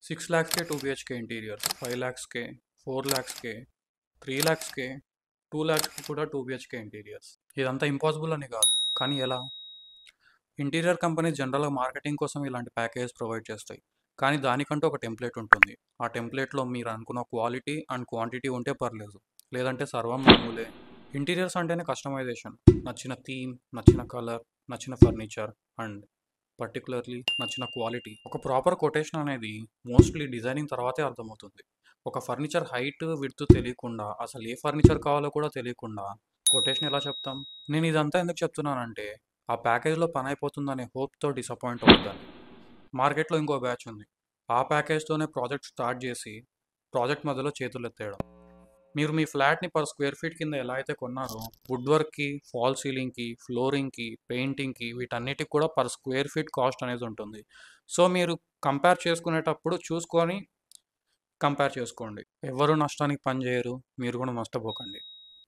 6 lakhsకే 2 BHK interiors, 5 lakhsకే, 4 lakhsకే, 3 lakhsకే, 2 lakhsకి కూడా 2 BHK interiors. ఇదంతా impossible అని కాదు, కానీ ఎలా? ఇంటీరియర్ కంపెనీస్ జనరల్గా మార్కెటింగ్ కోసం ఇలాంటి ప్యాకేజ్ ప్రొవైడ్ చేస్తాయి, కానీ దానికంటూ ఒక టెంప్లెట్ ఉంటుంది. ఆ టెంప్లెట్లో మీరు అనుకున్న క్వాలిటీ అండ్ క్వాంటిటీ ఉంటే పర్లేదు, లేదంటే సర్వం మామూలే. ఇంటీరియర్స్ అంటేనే కస్టమైజేషన్, నచ్చిన థీమ్, నచ్చిన కలర్, నచ్చిన ఫర్నిచర్ అండ్ పర్టికులర్లీ నచ్చిన క్వాలిటీ. ఒక ప్రాపర్ కొటేషన్ అనేది మోస్ట్లీ డిజైనింగ్ తర్వాతే అర్థమవుతుంది. ఒక ఫర్నిచర్ హైట్ విడ్త్ తెలియకుండా, అసలు ఏ ఫర్నిచర్ కావాలో కూడా తెలియకుండా కొటేషన్ ఎలా చెప్తాం? నేను ఇదంతా ఎందుకు చెప్తున్నానంటే, ఆ ప్యాకేజ్లో పని అయిపోతుందనే హోప్తో డిసప్పాయింట్ అవుద్దని. మార్కెట్లో ఇంకో బ్యాచ్ ఉంది, ఆ ప్యాకేజ్తోనే ప్రాజెక్ట్ స్టార్ట్ చేసి ప్రాజెక్ట్ మధ్యలో చేతులు ఎత్తేయడం. మీరు మీ ఫ్లాట్ని పర్ స్క్వేర్ ఫీట్ కింద ఎలా అయితే కొన్నారో, వుడ్ వర్క్కి, ఫాల్ సీలింగ్కి, ఫ్లోరింగ్కి, పెయింటింగ్కి, వీటన్నిటికి కూడా పర్ స్క్వేర్ ఫీట్ కాస్ట్ అనేది ఉంటుంది. సో మీరు కంపేర్ చేసుకునేటప్పుడు చూసుకొని కంపేర్ చేసుకోండి. ఎవరు నష్టానికి పని చేయరు, మీరు కూడా నష్టపోకండి.